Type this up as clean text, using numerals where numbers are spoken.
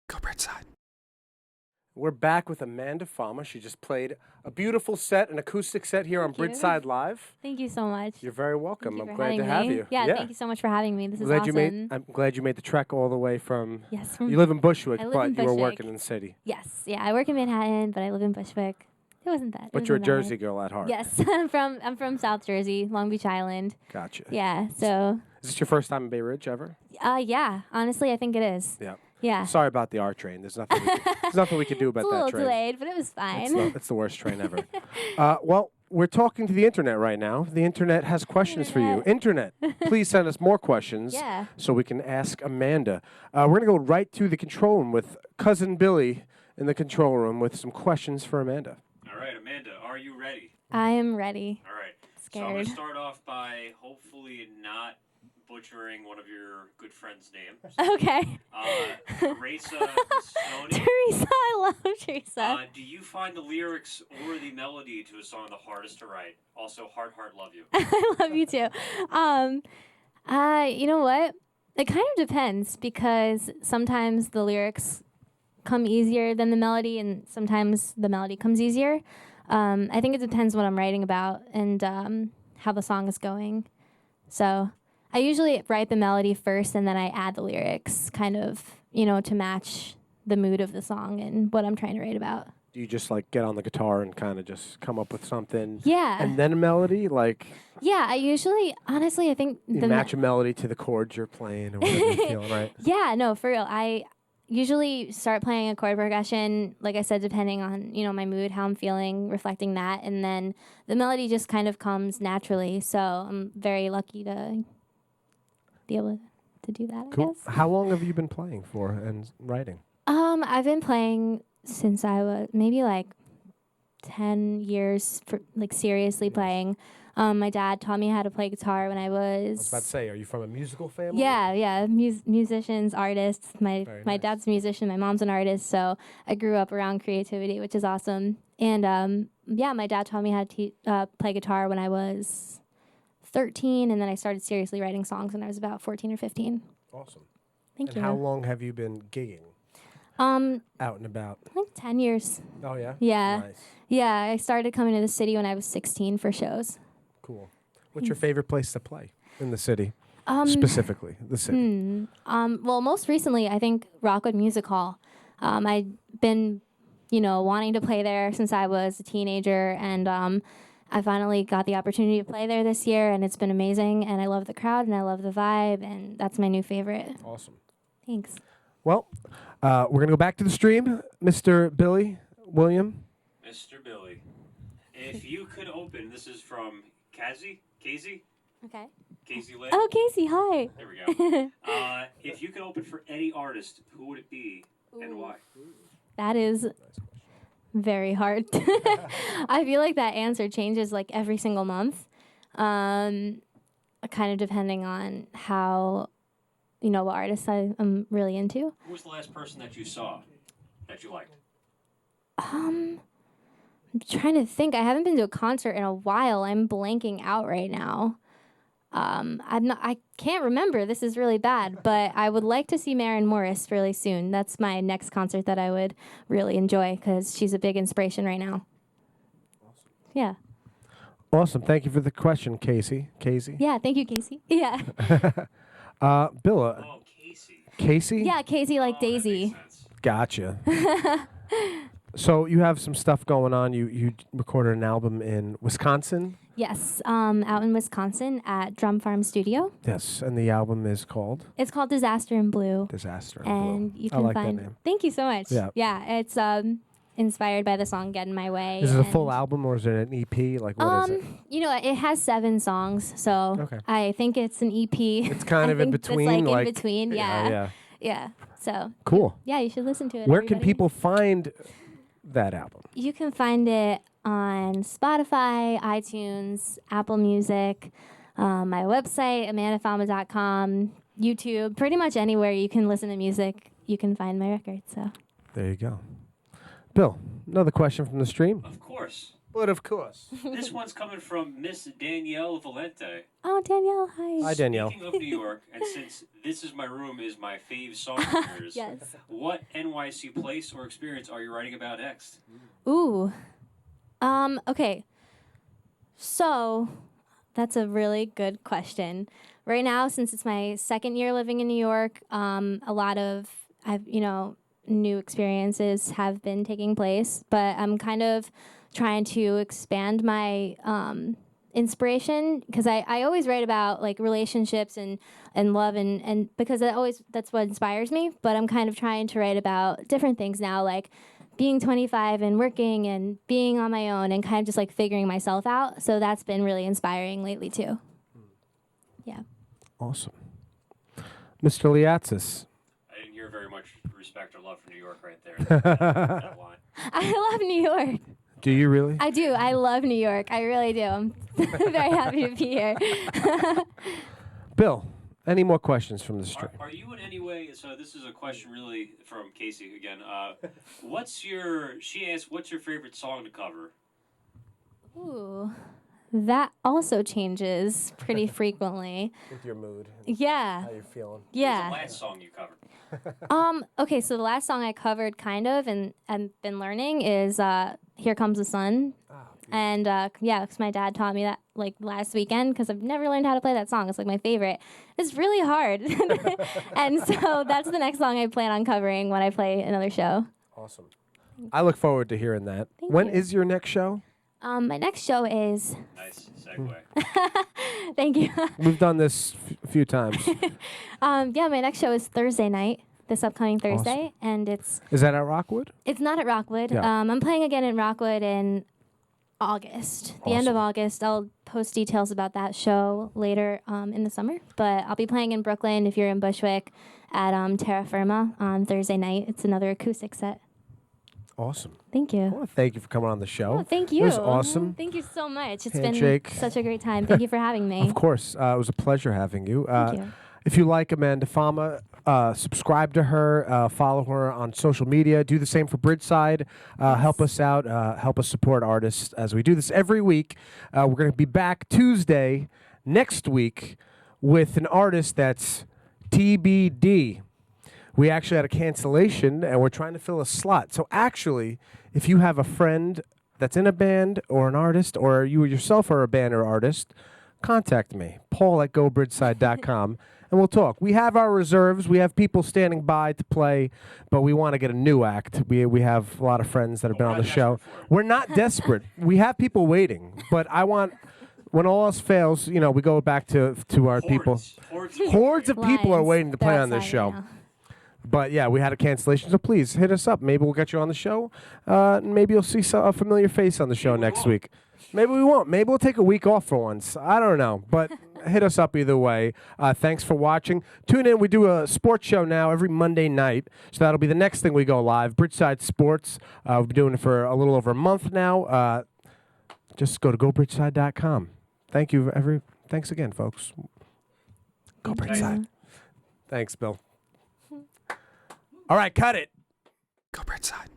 Go Bridgeside. We're back with Amanda Fama. She just played a beautiful set, an acoustic set here on Thank you. Bridgeside Live. Thank you so much. You're very welcome. Thank you I'm for glad to having have me. you. Yeah, thank you so much for having me. This is glad awesome. I'm glad you made the trek all the way from. Yes. You live in Bushwick, I live but in you were Bushwick. working in the city. Yes. Yeah, I work in Manhattan, but I live in Bushwick. It wasn't that. But you're a Jersey girl at heart. Yes, I'm from South Jersey, Long Beach Island. Gotcha. Yeah. So. Is this your first time in Bay Ridge ever? Yeah. Honestly, I think it is. Yeah. Yeah. Sorry about the R train. There's nothing we can do about It's a that little train. delayed, but it was fine. It's the worst train ever. Well, we're talking to the internet right now. The internet has questions for you. Internet, please send us more questions so we can ask Amanda. We're going to go right to the control room with Cousin Billy in the control room with some questions for Amanda. All right, Amanda, are you ready? I am ready. All right. Scared. So I'm going to start off by hopefully not butchering one of your good friends' names. Okay. Teresa Stoney. Teresa, I love Teresa. Do you find the lyrics or the melody to a song the hardest to write? Also, heart, love you. I love you too. You know what? It kind of depends because sometimes the lyrics come easier than the melody, and sometimes the melody comes easier. I think it depends what I'm writing about and how the song is going. So I usually write the melody first, and then I add the lyrics, kind of, to match the mood of the song and what I'm trying to write about. Do you just like get on the guitar and kind of just come up with something? Yeah. And then a melody, like? Yeah, I usually, honestly, I think you match a melody to the chords you're playing or whatever you're feeling, right? Yeah, no, for real. I usually start playing a chord progression, like I said, depending on, my mood, how I'm feeling, reflecting that, and then the melody just kind of comes naturally. So I'm very lucky to be able to do that, Cool. I guess. How long have you been playing for and writing? I've been playing since I was maybe like 10 years, for, like seriously playing. My dad taught me how to play guitar when I was about to say, are you from a musical family? Yeah, musicians, artists. My nice. dad's a musician, my mom's an artist, so I grew up around creativity, which is awesome. And my dad taught me how to play guitar when I was 13, and then I started seriously writing songs when I was about 14 or 15. Awesome. Thank you. And how long have you been gigging? Out and about? Like 10 years. Oh, yeah? Yeah. Nice. Yeah, I started coming to the city when I was 16 for shows. Cool. What's your favorite place to play in the city? Specifically, the city. Well, most recently, I think Rockwood Music Hall. I've been, wanting to play there since I was a teenager, and I finally got the opportunity to play there this year, and it's been amazing, and I love the crowd, and I love the vibe, and that's my new favorite. Awesome. Thanks. Well, we're going to go back to the stream. Mr. Billy William. Mr. Billy, if you could open, this is from Casey? Okay. Casey Lay? Oh, Casey, hi. There we go. If you could open for any artist, who would it be and why? That is very hard. I feel like that answer changes like every single month, kind of depending on how, what artists I'm really into. Who was the last person that you saw that you liked? I'm trying to think. I haven't been to a concert in a while. I'm blanking out right now. I can't remember. This is really bad, but I would like to see Maren Morris really soon. That's my next concert that I would really enjoy because she's a big inspiration right now. Awesome. Yeah. Awesome. Thank you for the question, Casey. Casey? Yeah, thank you, Casey. Yeah. Bill. Oh, Casey. Casey? Yeah, Casey like Daisy. That makes sense. Gotcha. So you have some stuff going on. You recorded an album in Wisconsin? Yes, out in Wisconsin at Drum Farm Studio. Yes, and the album is called? It's called Disaster in Blue. Disaster in and Blue. You can I like find. that name. Thank you so much. Yeah. It's inspired by the song "Get in My Way." Is it a full album or is it an EP? Like what is it? It has 7 songs, so Okay. I think it's an EP. It's kind of in between. It's like in between, yeah. Yeah. So Cool. yeah, you should listen to it. Where can everybody. people find that album? You can find it on Spotify, iTunes, Apple Music, my website, amandafama.com, YouTube, pretty much anywhere you can listen to music, you can find my record. So There you go. Bill, another question from the stream. Of course. But of course. This one's coming from Miss Danielle Valente. Oh, Danielle, hi. Hi, Danielle. Speaking of New York, and since This Is My Room is my fave song of yours, Yes. what NYC place or experience are you writing about next? Ooh. Okay. So, that's a really good question. Right now, since it's my second year living in New York, a lot of new experiences have been taking place, but I'm kind of trying to expand my inspiration, because I always write about like relationships and love and because that's what inspires me, but I'm kind of trying to write about different things now, like being 25 and working and being on my own and kind of just like figuring myself out. So that's been really inspiring lately too. Yeah. Awesome. Mr. Liatzis. I didn't hear very much respect or love for New York right there. That line. I love New York. Do you really? I do. I love New York. I really do. I'm very happy to be here. Bill, any more questions from the stream? Are you in any way, so this is a question really from Casey again. She asked, what's your favorite song to cover? Ooh, that also changes pretty frequently. With your mood. Yeah. How you're feeling. Yeah. What's the last song you covered? Okay, so the last song I covered kind of and been learning is Here Comes the Sun. And because my dad taught me that like last weekend, because I've never learned how to play that song. It's like my favorite. It's really hard. And so that's the next song I plan on covering when I play another show. Awesome. I look forward to hearing that. When is your next show? My next show is... Nice segue. Thank you. We've done this a few times. My next show is Thursday night, this upcoming Thursday. Awesome. And it's... Is that at Rockwood? It's not at Rockwood. Yeah. I'm playing again in Rockwood in August. The end of August. I'll post details about that show later in the summer. But I'll be playing in Brooklyn if you're in Bushwick at Terra Firma on Thursday night. It's another acoustic set. Awesome. Thank you. Well, thank you for coming on the show. Oh, thank you. It was awesome. Thank you so much. It's Handshake. been such a great time. Thank you for having me. Of course. It was a pleasure having you. Thank you. If you like Amanda Fama, subscribe to her, follow her on social media. Do the same for Bridgeside. Help us out. Help us support artists as we do this every week. We're going to be back Tuesday next week with an artist that's TBD. We actually had a cancellation, and we're trying to fill a slot. So actually, if you have a friend that's in a band or an artist, or you yourself are a band or artist, contact me, paul@gobridgeside.com, and we'll talk. We have our reserves. We have people standing by to play, but we want to get a new act. We have a lot of friends that have been on the show. We're not desperate. We have people waiting, but I want... When all else fails, we go back to our people. Hordes of people are waiting to play on this show. Right. But yeah, we had a cancellation, so please hit us up. Maybe we'll get you on the show. Maybe you'll see a familiar face on the show next week. Maybe we won't. Maybe we'll take a week off for once. I don't know. But hit us up either way. Thanks for watching. Tune in. We do a sports show now every Monday night. So that'll be the next thing we go live. Bridgeside Sports. We've been doing it for a little over a month now. Just go to gobridgeside.com. Thank you. Thanks again, folks. Go Bridgeside. Thanks, Bill. All right, cut it. Go Bridgeside.